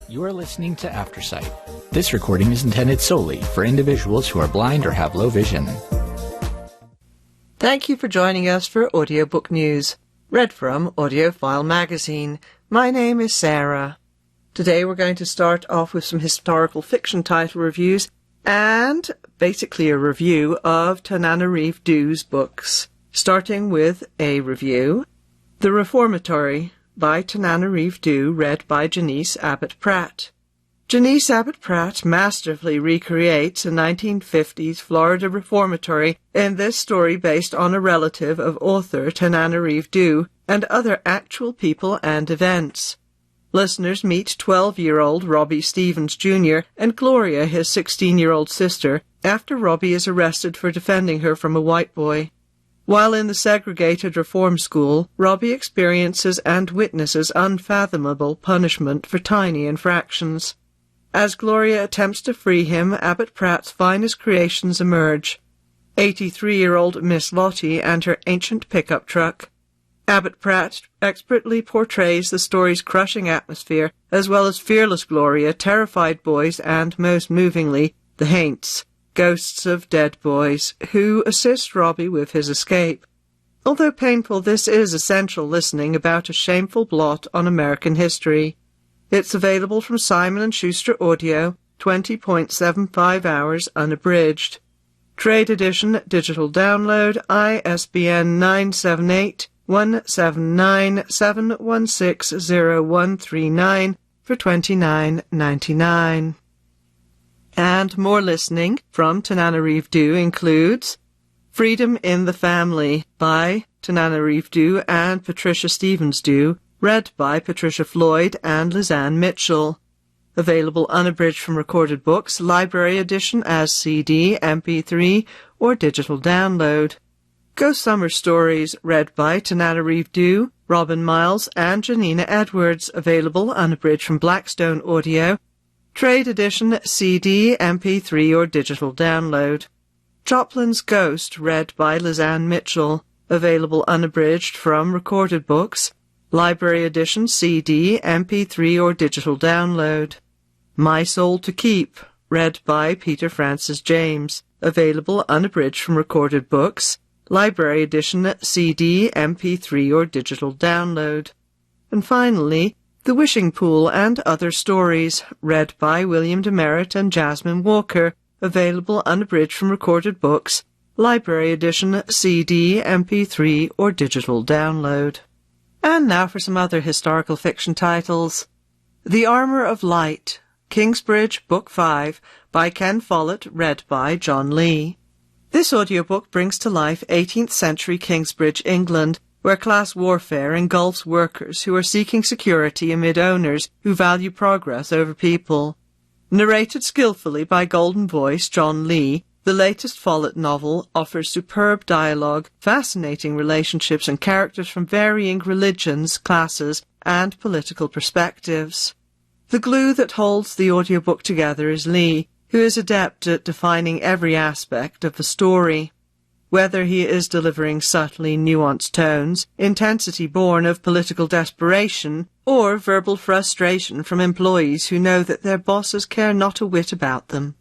You are listening to Aftersight. This recording is intended solely for individuals who are blind or have low vision. Thank you for joining us for Audiobook News, read from Audiophile Magazine. My name is Sarah. Today we're going to start off with some historical fiction title reviews and basically a review of Tananarive Dhu's books, starting with a review, The Reformatory by Tananarive Dhu, read by Janice Abbott Pratt. Janice Abbott Pratt masterfully recreates a 1950s Florida reformatory in this story based on a relative of author Tananarive Dhu and other actual people and events. Listeners meet 12-year-old Robbie Stevens Jr. and Gloria, his 16-year-old sister, after Robbie is arrested for defending her from a white boy. While in the segregated reform school, Robbie experiences and witnesses unfathomable punishment for tiny infractions. As Gloria attempts to free him, Abbott Pratt's finest creations emerge. 83-year-old Miss Lottie and her ancient pickup truck. Abbott Pratt expertly portrays the story's crushing atmosphere, as well as fearless Gloria, terrified boys, and, most movingly, the Haints, ghosts of dead boys, who assist Robbie with his escape. Although painful, this is essential listening about a shameful blot on American history. It's available from Simon & Schuster Audio, 20.75 hours unabridged. Trade edition, digital download, ISBN 978-179-716-0139 for $29.99. And more listening from Tananarive Dhu includes Freedom in the Family by Tananarive Dhu and Patricia Stevens Dhu, read by Patricia Floyd and Lizanne Mitchell. Available unabridged from Recorded Books, library edition as CD, MP3, or digital download. Ghost Summer Stories, read by Tananarive Dhu, Robin Miles, and Janina Edwards. Available unabridged from Blackstone Audio. Trade edition, CD, MP3, or digital download. Joplin's Ghost, read by Lizanne Mitchell. Available unabridged from Recorded Books, library edition, CD, MP3, or digital download. My Soul to Keep, read by Peter Francis James. Available unabridged from Recorded Books, library edition, CD, MP3, or digital download. And finally, The Wishing Pool and Other Stories, read by William Demerit and Jasmine Walker. Available unabridged from Recorded Books, library edition, CD, MP3, or digital download. And now for some other historical fiction titles. The Armour of Light, Kingsbridge, Book 5, by Ken Follett, read by John Lee. This audiobook brings to life 18th century Kingsbridge, England, where class warfare engulfs workers who are seeking security amid owners who value progress over people. Narrated skillfully by golden voice John Lee, the latest Follett novel offers superb dialogue, fascinating relationships, and characters from varying religions, classes, and political perspectives. The glue that holds the audiobook together is Lee, who is adept at defining every aspect of the story. Whether he is delivering subtly nuanced tones, intensity born of political desperation, or verbal frustration from employees who know that their bosses care not a whit about them.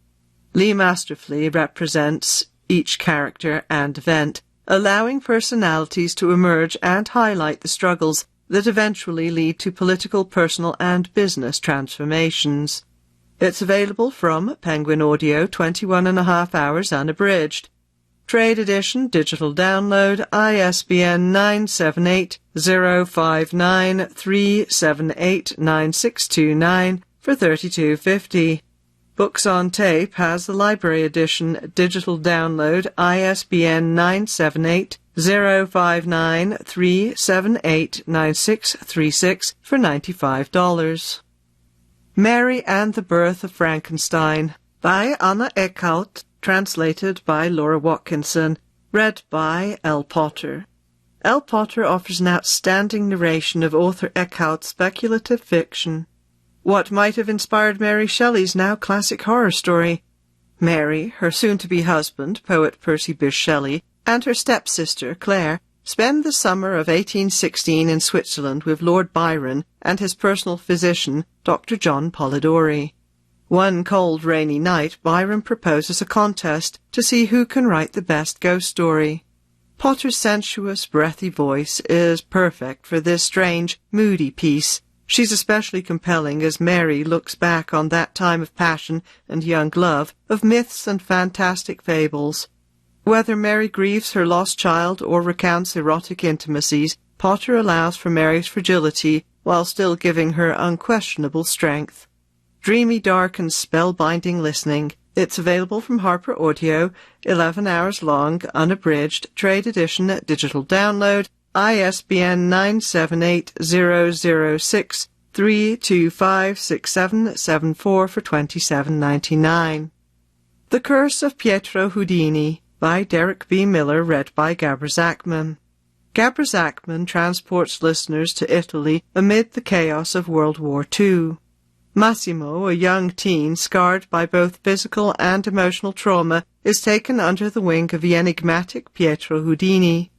Lee masterfully represents each character and event, allowing personalities to emerge and highlight the struggles that eventually lead to political, personal, and business transformations. It's available from Penguin Audio, 21.5 hours unabridged. Trade edition, digital download, ISBN 978-059-378-9629 for $32.50. Books on Tape has the library edition, digital download, ISBN 978-059-378-9636 for $95. Mary and the Birth of Frankenstein by Anna Eckhout, translated by Laura Watkinson, read by L. Potter. L. Potter offers an outstanding narration of author Eckhout's speculative fiction. What might have inspired Mary Shelley's now classic horror story? Mary, her soon-to-be husband, poet Percy Bysshe Shelley, and her stepsister, Claire, spend the summer of 1816 in Switzerland with Lord Byron and his personal physician, Dr. John Polidori. One cold, rainy night, Byron proposes a contest to see who can write the best ghost story. Potter's sensuous, breathy voice is perfect for this strange, moody piece. She's especially compelling as Mary looks back on that time of passion and young love, of myths and fantastic fables. Whether Mary grieves her lost child or recounts erotic intimacies, Potter allows for Mary's fragility while still giving her unquestionable strength. Dreamy, dark, and spellbinding listening. It's available from Harper Audio, 11 hours long, unabridged, trade edition, digital download, ISBN 978-006-3256774 for $27.99. The Curse of Pietro Houdini by Derek B. Miller, read by Gabor Zachman. Gabor Zachman transports listeners to Italy amid the chaos of World War II. Massimo, a young teen scarred by both physical and emotional trauma, is taken under the wing of the enigmatic Pietro Houdini.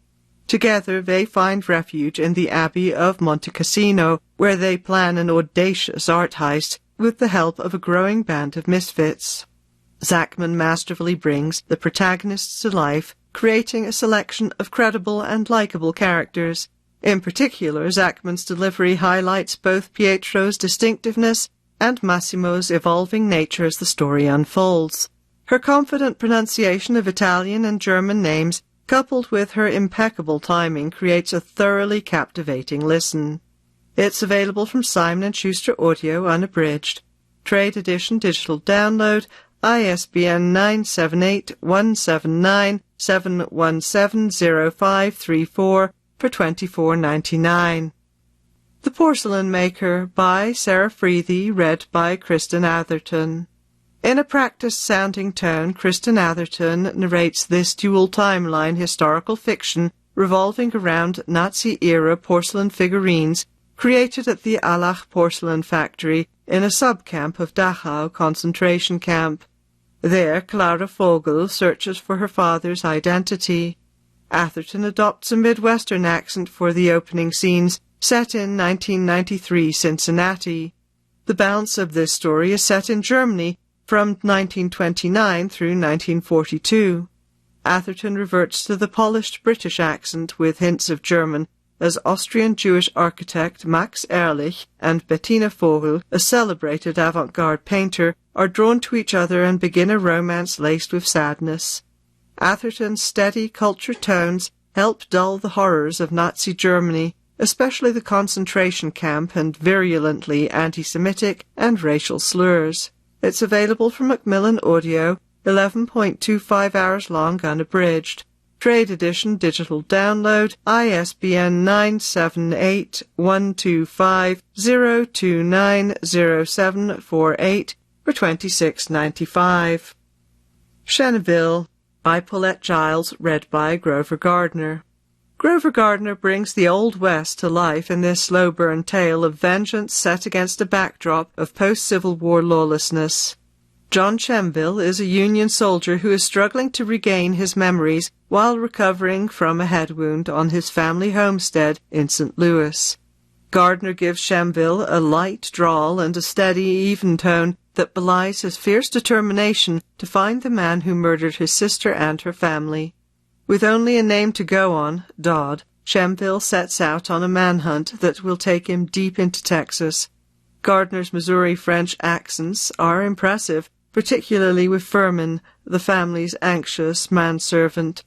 Together they find refuge in the Abbey of Monte Cassino, where they plan an audacious art heist with the help of a growing band of misfits. Zachman masterfully brings the protagonists to life, creating a selection of credible and likable characters. In particular, Zachman's delivery highlights both Pietro's distinctiveness and Massimo's evolving nature as the story unfolds. Her confident pronunciation of Italian and German names, coupled with her impeccable timing, creates a thoroughly captivating listen. It's available from Simon & Schuster Audio, unabridged. Trade edition, digital download, ISBN 978-179-7170534 for $24.99. The Porcelain Maker by Sarah Freethy, read by Kristen Atherton. In a practiced-sounding tone, Kristen Atherton narrates this dual timeline historical fiction revolving around Nazi-era porcelain figurines created at the Allach porcelain factory in a subcamp of Dachau concentration camp. There, Clara Vogel searches for her father's identity. Atherton adopts a Midwestern accent for the opening scenes, set in 1993 Cincinnati. The balance of this story is set in Germany from 1929 through 1942. Atherton reverts to the polished British accent with hints of German, as Austrian-Jewish architect Max Ehrlich and Bettina Vogel, a celebrated avant-garde painter, are drawn to each other and begin a romance laced with sadness. Atherton's steady, cultured tones help dull the horrors of Nazi Germany, especially the concentration camp and virulently anti-Semitic and racial slurs. It's available from Macmillan Audio, 11.25 hours long, unabridged. Trade edition, digital download, ISBN 978-125-0290748 for $26.95. Sheneville by Paulette Giles, read by Grover Gardner. Grover Gardner brings the Old West to life in this slow-burn tale of vengeance set against a backdrop of post-Civil War lawlessness. John Sheneville is a Union soldier who is struggling to regain his memories while recovering from a head wound on his family homestead in St. Louis. Gardner gives Sheneville a light drawl and a steady, even tone that belies his fierce determination to find the man who murdered his sister and her family. With only a name to go on, Dodd, Sheneville sets out on a manhunt that will take him deep into Texas. Gardner's Missouri-French accents are impressive, particularly with Furman, the family's anxious manservant.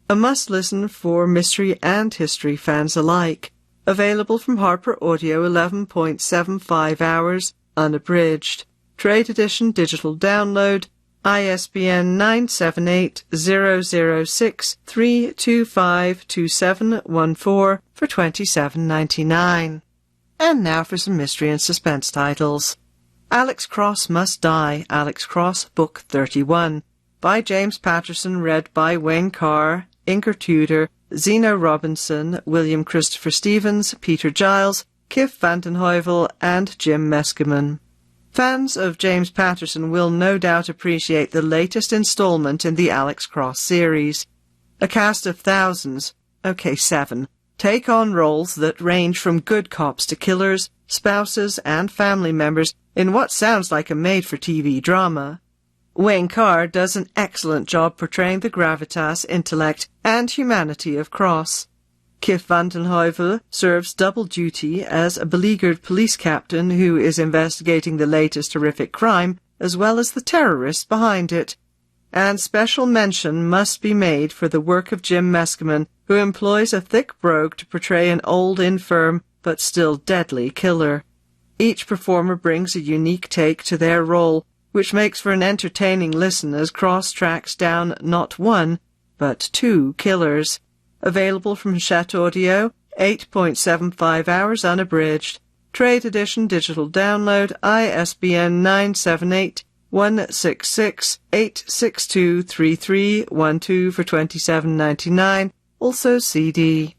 A must-listen for mystery and history fans alike. Available from Harper Audio, 11.75 hours, unabridged. Trade edition, digital download, ISBN 978-006-3252714 for $27.99. And now for some mystery and suspense titles. Alex Cross Must Die, Alex Cross, Book 31, by James Patterson, read by Wayne Carr, Inker Tudor, Zeno Robinson, William Christopher Stevens, Peter Giles, Kif Vanden Heuvel, and Jim Meskimen. Fans of James Patterson will no doubt appreciate the latest installment in the Alex Cross series. A cast of thousands, 7. Take on roles that range from good cops to killers, spouses, and family members in what sounds like a made-for-TV drama. Wayne Carr does an excellent job portraying the gravitas, intellect, and humanity of Cross. Kif van den Heuvel serves double duty as a beleaguered police captain who is investigating the latest horrific crime, as well as the terrorists behind it. And special mention must be made for the work of Jim Meskimen, who employs a thick brogue to portray an old, infirm, but still deadly killer. Each performer brings a unique take to their role, which makes for an entertaining listen as Cross tracks down not one, but two killers. Available from Hachette Audio, 8.75 hours unabridged. Trade edition digital download, ISBN 978-166-862-3312 for $27.99, also CD.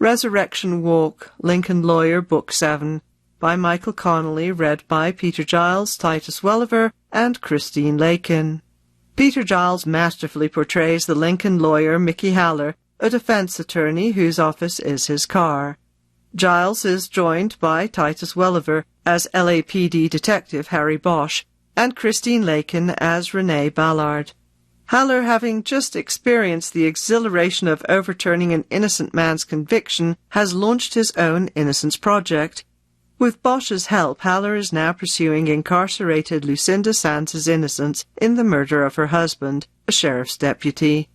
Resurrection Walk, Lincoln Lawyer, Book 7, by Michael Connolly, read by Peter Giles, Titus Welliver, and Christine Lakin. Peter Giles masterfully portrays the Lincoln lawyer Mickey Haller, a defense attorney whose office is his car. Giles is joined by Titus Welliver as LAPD detective Harry Bosch, and Christine Lakin as Renee Ballard. Haller, having just experienced the exhilaration of overturning an innocent man's conviction, has launched his own Innocence Project. With Bosch's help, Haller is now pursuing incarcerated Lucinda Sands' innocence in the murder of her husband, a sheriff's deputy.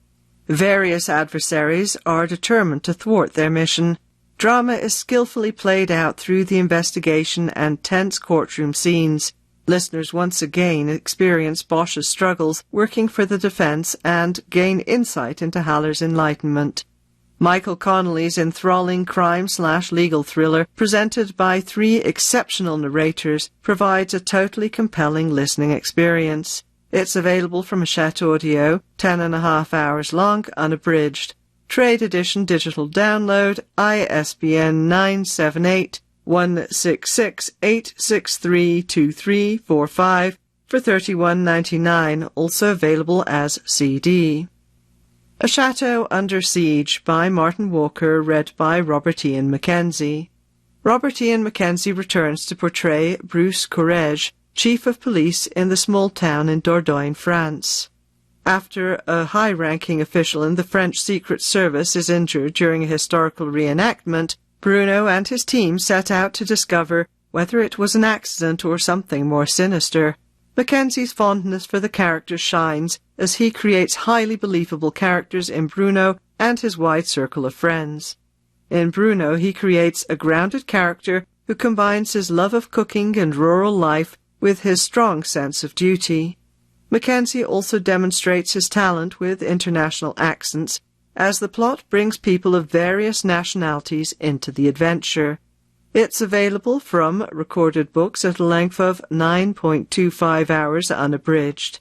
Various adversaries are determined to thwart their mission. Drama is skillfully played out through the investigation and tense courtroom scenes. Listeners once again experience Bosch's struggles working for the defense and gain insight into Haller's enlightenment. Michael Connolly's enthralling crime/legal thriller, presented by three exceptional narrators, provides a totally compelling listening experience. It's available from Hachette Audio, 10.5 hours long, unabridged. Trade edition digital download, ISBN 978-166-863-2345 for $31.99, also available as CD. A Chateau Under Siege by Martin Walker, read by Robert Ian Mackenzie. Robert Ian Mackenzie returns to portray Bruce Courrèges, chief of police in the small town in Dordogne, France. After a high-ranking official in the French Secret Service is injured during a historical reenactment, Bruno and his team set out to discover whether it was an accident or something more sinister. Mackenzie's fondness for the character shines as he creates highly believable characters in Bruno and his wide circle of friends. In Bruno, he creates a grounded character who combines his love of cooking and rural life with his strong sense of duty. Mackenzie also demonstrates his talent with international accents, as the plot brings people of various nationalities into the adventure. It's available from Recorded Books at a length of 9.25 hours unabridged.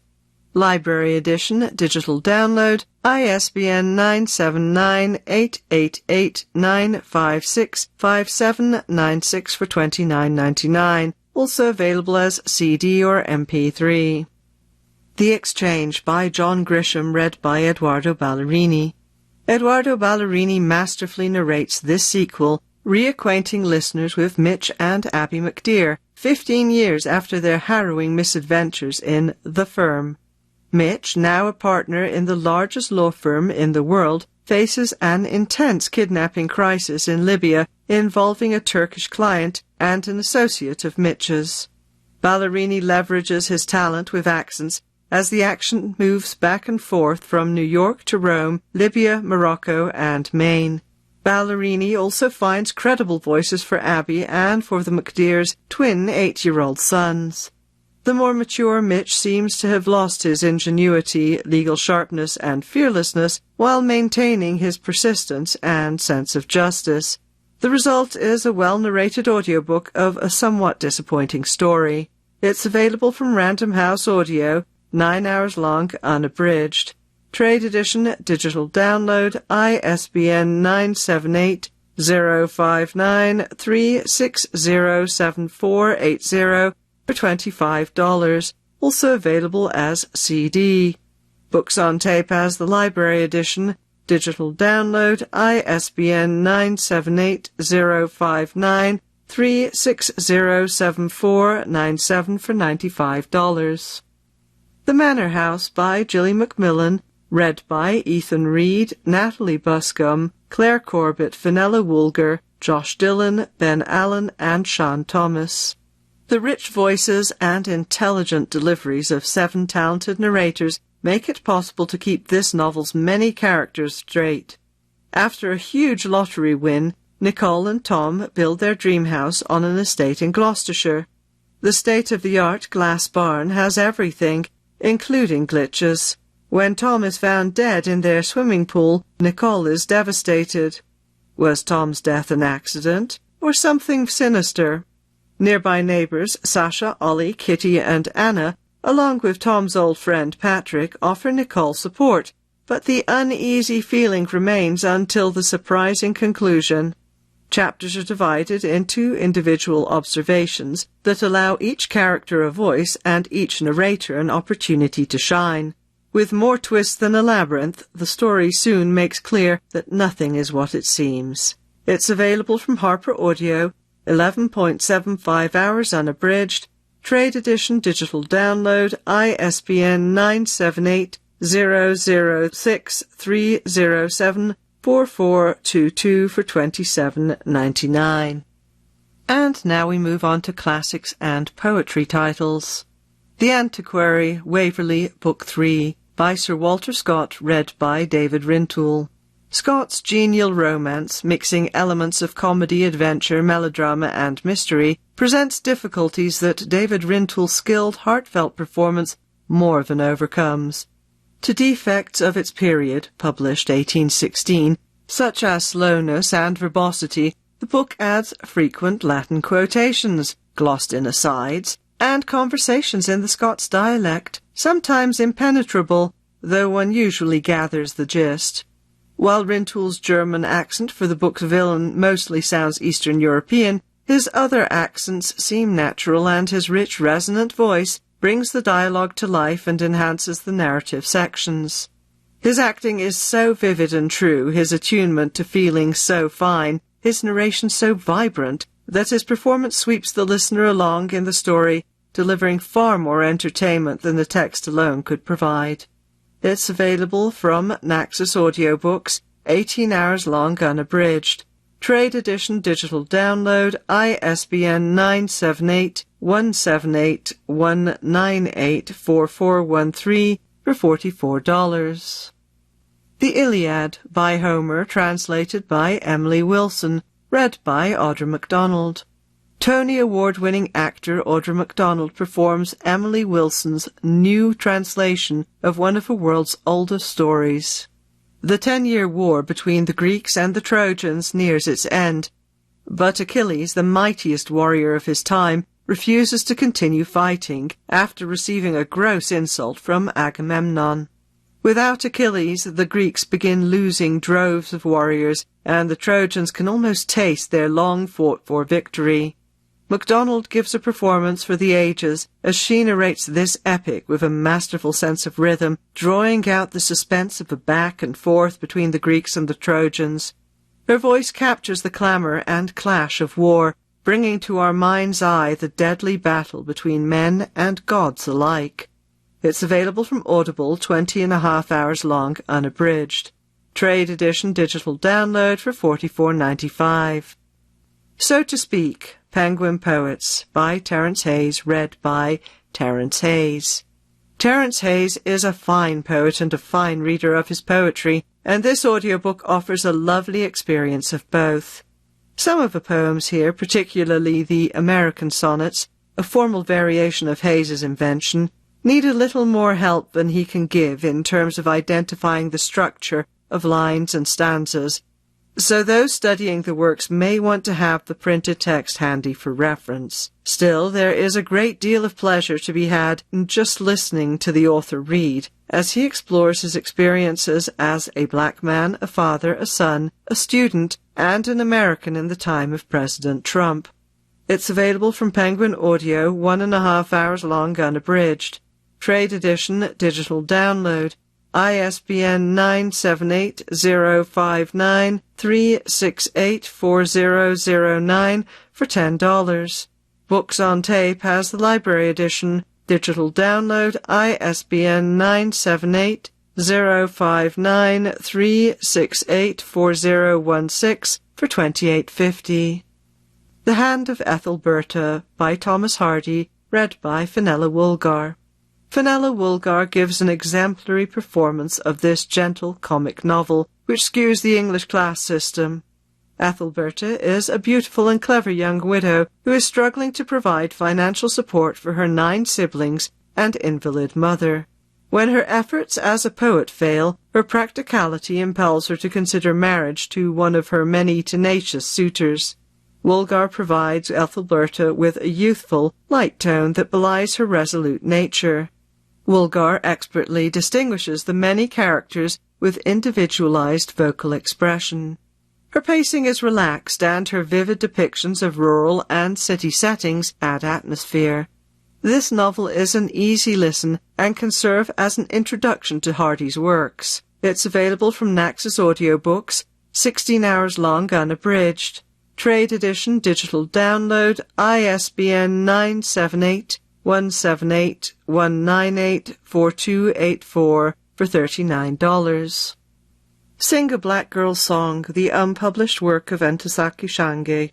Library edition, digital download, ISBN 979-888-956-5796 for $29.99, also available as CD or MP3. The Exchange by John Grisham, read by Eduardo Ballerini. Eduardo Ballerini masterfully narrates this sequel, reacquainting listeners with Mitch and Abby McDear, 15 years after their harrowing misadventures in The Firm. Mitch, now a partner in the largest law firm in the world, faces an intense kidnapping crisis in Libya involving a Turkish client and an associate of Mitch's. Ballerini leverages his talent with accents as the action moves back and forth from New York to Rome, Libya, Morocco, and Maine. Ballerini also finds credible voices for Abby and for the McDears' twin 8-year-old sons. The more mature Mitch seems to have lost his ingenuity, legal sharpness, and fearlessness while maintaining his persistence and sense of justice. The result is a well-narrated audiobook of a somewhat disappointing story. It's available from Random House Audio, 9 hours long, unabridged. Trade edition, digital download, ISBN 978-059-3607480 for $25, also available as CD. Books on Tape has the library edition, digital download, ISBN 978-059-3607497 for $95. The Manor House by Gilly Macmillan, read by Ethan Reed, Natalie Buscombe, Claire Corbett, Fenella Woolger, Josh Dillon, Ben Allen, and Sean Thomas. The rich voices and intelligent deliveries of 7 talented narrators make it possible to keep this novel's many characters straight. After a huge lottery win, Nicole and Tom build their dream house on an estate in Gloucestershire. The state-of-the-art glass barn has everything, including glitches. When Tom is found dead in their swimming pool, Nicole is devastated. Was Tom's death an accident, or something sinister? Nearby neighbours Sasha, Ollie, Kitty, and Anna, along with Tom's old friend Patrick, offer Nicole support, but the uneasy feeling remains until the surprising conclusion. Chapters are divided into individual observations that allow each character a voice and each narrator an opportunity to shine. With more twists than a labyrinth, the story soon makes clear that nothing is what it seems. It's available from Harper Audio, 11.75 hours unabridged, Trade Edition digital download, ISBN 978-006-307-4422 for $27.99. And now we move on to classics and poetry titles. The Antiquary, Waverley, Book 3, by Sir Walter Scott, read by David Rintoul. Scott's genial romance, mixing elements of comedy, adventure, melodrama, and mystery, presents difficulties that David Rintoul's skilled, heartfelt performance more than overcomes. To defects of its period, published 1816, such as slowness and verbosity, the book adds frequent Latin quotations, glossed in asides, and conversations in the Scots dialect, sometimes impenetrable, though one usually gathers the gist. While Rintoul's German accent for the book's villain mostly sounds Eastern European, his other accents seem natural, and his rich, resonant voice brings the dialogue to life and enhances the narrative sections. His acting is so vivid and true, his attunement to feeling so fine, his narration so vibrant, that his performance sweeps the listener along in the story, delivering far more entertainment than the text alone could provide. It's available from Naxos Audiobooks, 18 hours long unabridged. Trade Edition digital download, ISBN 978-178-198-4413 for $44. The Iliad by Homer, translated by Emily Wilson, read by Audra MacDonald. Tony Award-winning actor Audra MacDonald performs Emily Wilson's new translation of one of the world's oldest stories. The 10-year war between the Greeks and the Trojans nears its end, but Achilles, the mightiest warrior of his time, refuses to continue fighting after receiving a gross insult from Agamemnon. Without Achilles, the Greeks begin losing droves of warriors, and the Trojans can almost taste their long-fought-for victory. MacDonald gives a performance for the ages as she narrates this epic with a masterful sense of rhythm, drawing out the suspense of the back and forth between the Greeks and the Trojans. Her voice captures the clamour and clash of war, bringing to our mind's eye the deadly battle between men and gods alike. It's available from Audible, 20.5 hours long, unabridged. Trade Edition digital download for $44.95. So to Speak, Penguin Poets, by Terence Hayes, read by Terence Hayes. Terence Hayes is a fine poet and a fine reader of his poetry, and this audiobook offers a lovely experience of both. Some of the poems here, particularly the American sonnets, a formal variation of Hayes's invention, need a little more help than he can give in terms of identifying the structure of lines and stanzas, so those studying the works may want to have the printed text handy for reference. Still, there is a great deal of pleasure to be had in just listening to the author read, as he explores his experiences as a black man, a father, a son, a student, and an American in the time of President Trump. It's available from Penguin Audio, 1.5 hours long unabridged. Trade Edition digital download, ISBN 978-059-368-4009 for $10. Books on Tape has the library edition. Digital download ISBN 978-059-368-4016 for $28.50. The Hand of Ethelberta by Thomas Hardy, read by Fenella Woolgar. Fenella Woolgar gives an exemplary performance of this gentle comic novel, which skews the English class system. Ethelberta is a beautiful and clever young widow who is struggling to provide financial support for her 9 siblings and invalid mother. When her efforts as a poet fail, her practicality impels her to consider marriage to one of her many tenacious suitors. Woolgar provides Ethelberta with a youthful, light tone that belies her resolute nature. Woolgar expertly distinguishes the many characters with individualized vocal expression. Her pacing is relaxed, and her vivid depictions of rural and city settings add atmosphere. This novel is an easy listen and can serve as an introduction to Hardy's works. It's available from Naxos Audiobooks, 16 hours long unabridged. Trade edition digital download ISBN 978-178-198-4284 for $39. Sing a Black Girl's Song, the unpublished work of Ntozake Shange.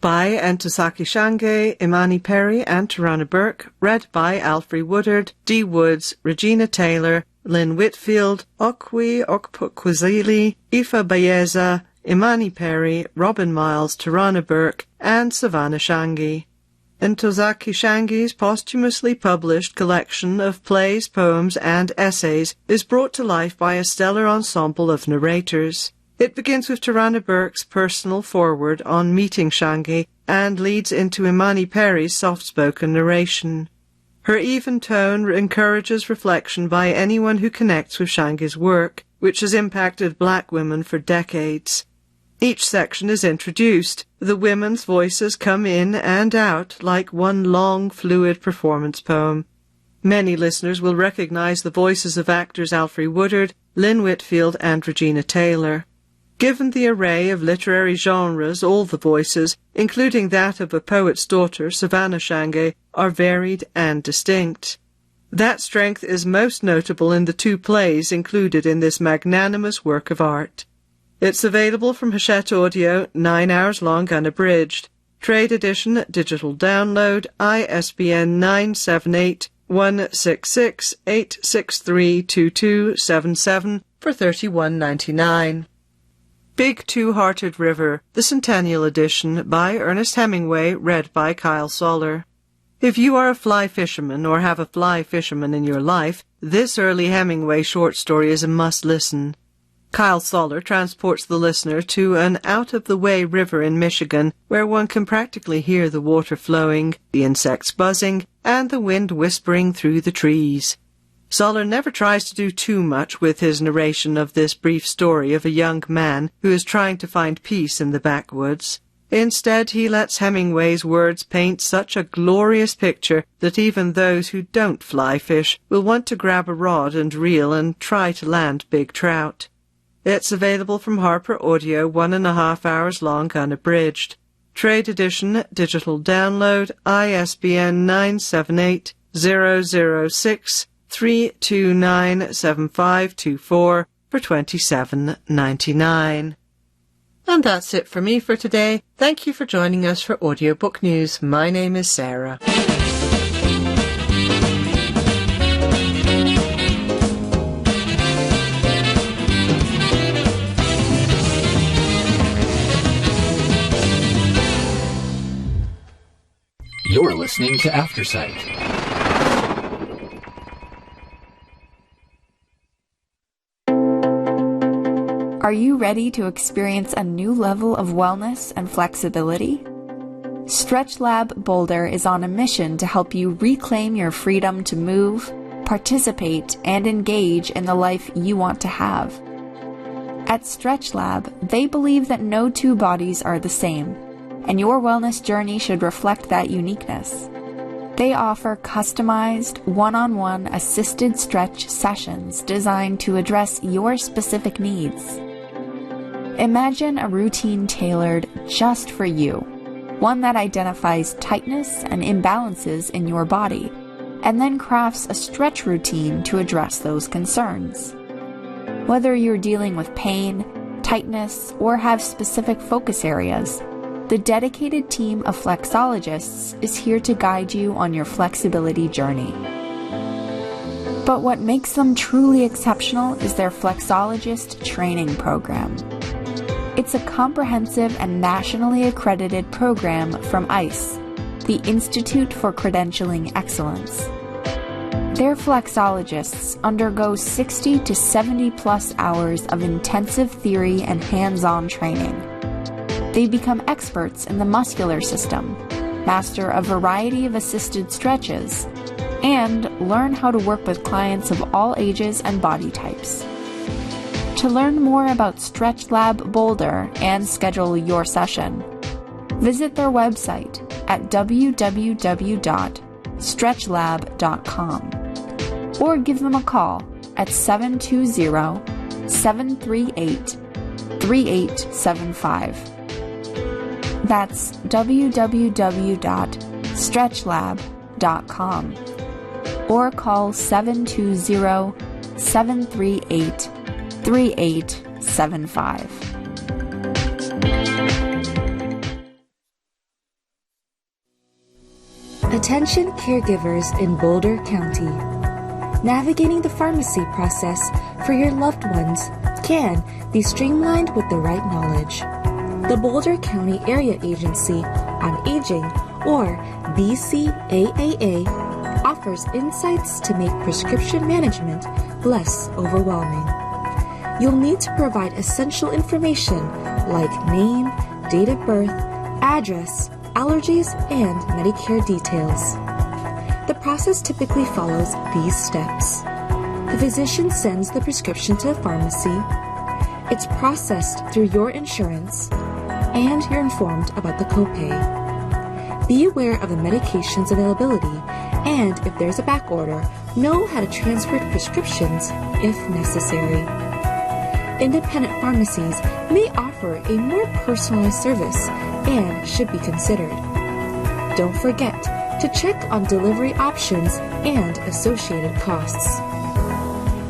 By Ntozake Shange, Imani Perry, and Tarana Burke. Read by Alfre Woodard, D. Woods, Regina Taylor, Lynn Whitfield, Okwi Okpukwazili, Ifa Bayeza, Imani Perry, Robin Miles, Tarana Burke, and Savannah Shange. Ntozake Shange's posthumously published collection of plays, poems, and essays is brought to life by a stellar ensemble of narrators. It begins with Tarana Burke's personal foreword on meeting Shange and leads into Imani Perry's soft-spoken narration. Her even tone encourages reflection by anyone who connects with Shange's work, which has impacted black women for decades. Each section is introduced. The women's voices come in and out like one long, fluid performance poem. Many listeners will recognize the voices of actors Alfre Woodard, Lynn Whitfield, and Regina Taylor. Given the array of literary genres, all the voices, including that of a poet's daughter, Savannah Shange, are varied and distinct. That strength is most notable in the 2 plays included in this magnanimous work of art. It's available from Hachette Audio, 9 hours long unabridged. Trade edition, digital download, ISBN 978-166-863-2277 for $31.99. Big Two-Hearted River, the Centennial Edition, by Ernest Hemingway, read by Kyle Soller. If you are a fly fisherman or have a fly fisherman in your life, this early Hemingway short story is a must-listen. Kyle Soller transports the listener to an out-of-the-way river in Michigan where one can practically hear the water flowing, the insects buzzing, and the wind whispering through the trees. Soller never tries to do too much with his narration of this brief story of a young man who is trying to find peace in the backwoods. Instead, he lets Hemingway's words paint such a glorious picture that even those who don't fly fish will want to grab a rod and reel and try to land big trout. It's available from Harper Audio, 1.5 hours long unabridged. Trade edition, digital download, ISBN 978-006-329-7524 for $27.99. And that's it for me for today. Thank you for joining us for Audiobook News. My name is Sarah. You're listening to Aftersight. Are you ready to experience a new level of wellness and flexibility? StretchLab Boulder is on a mission to help you reclaim your freedom to move, participate, and engage in the life you want to have. At StretchLab, they believe that no 2 bodies are the same, and your wellness journey should reflect that uniqueness. They offer customized, one-on-one assisted stretch sessions designed to address your specific needs. Imagine a routine tailored just for you, one that identifies tightness and imbalances in your body, and then crafts a stretch routine to address those concerns. Whether you're dealing with pain, tightness, or have specific focus areas, the dedicated team of flexologists is here to guide you on your flexibility journey. But what makes them truly exceptional is their flexologist training program. It's a comprehensive and nationally accredited program from ICE, the Institute for Credentialing Excellence. Their flexologists undergo 60 to 70 plus hours of intensive theory and hands-on training. They become experts in the muscular system, master a variety of assisted stretches, and learn how to work with clients of all ages and body types. To learn more about StretchLab Boulder and schedule your session, visit their website at www.stretchlab.com or give them a call at 720-738-3875. That's www.stretchlab.com or call 720-738-3875. Attention caregivers in Boulder County. Navigating the pharmacy process for your loved ones can be streamlined with the right knowledge. The Boulder County Area Agency on Aging, or BCAAA, offers insights to make prescription management less overwhelming. You'll need to provide essential information like name, date of birth, address, allergies, and Medicare details. The process typically follows these steps. The physician sends the prescription to a pharmacy. It's processed through your insurance, and you're informed about the copay. Be aware of the medication's availability, and if there's a back order, know how to transfer prescriptions if necessary. Independent pharmacies may offer a more personalized service and should be considered. Don't forget to check on delivery options and associated costs.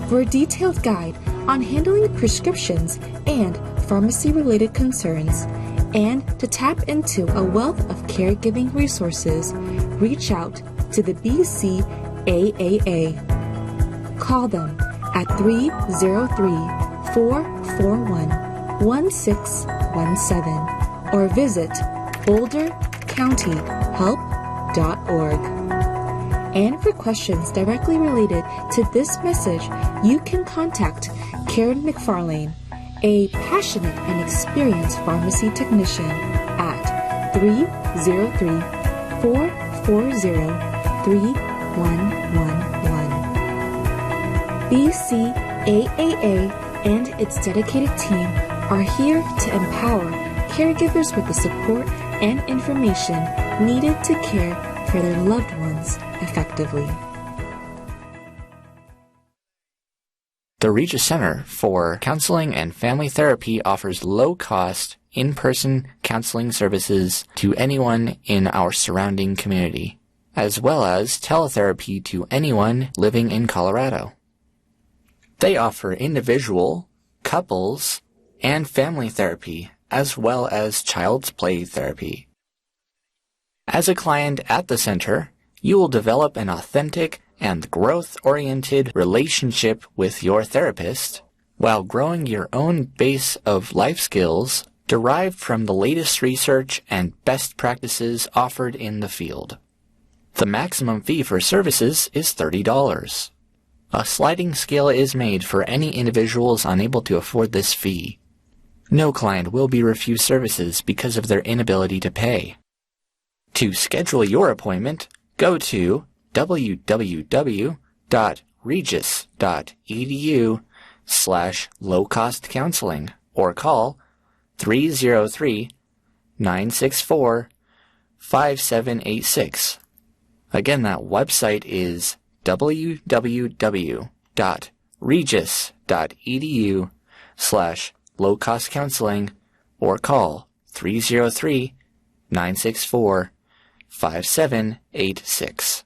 For a detailed guide on handling prescriptions and pharmacy-related concerns, and to tap into a wealth of caregiving resources, reach out to the BCAAA. Call them at 303-441-1617 or visit bouldercountyhelp.org. And for questions directly related to this message, you can contact Karen McFarlane, a passionate and experienced pharmacy technician, at 303-440-3111. BCAAA and its dedicated team are here to empower caregivers with the support and information needed to care for their loved ones effectively. The Regis Center for Counseling and Family Therapy offers low-cost, in-person counseling services to anyone in our surrounding community, as well as teletherapy to anyone living in Colorado. They offer individual, couples, and family therapy, as well as child's play therapy. As a client at the center, you will develop an authentic and growth-oriented relationship with your therapist while growing your own base of life skills derived from the latest research and best practices offered in the field. The maximum fee for services is $30. A sliding scale is made for any individuals unable to afford this fee. No client will be refused services because of their inability to pay. To schedule your appointment, go to www.regis.edu/low-cost-counseling or call 303-964-5786. Again, that website is www.regis.edu/low-cost-counseling or call 303-964-5786.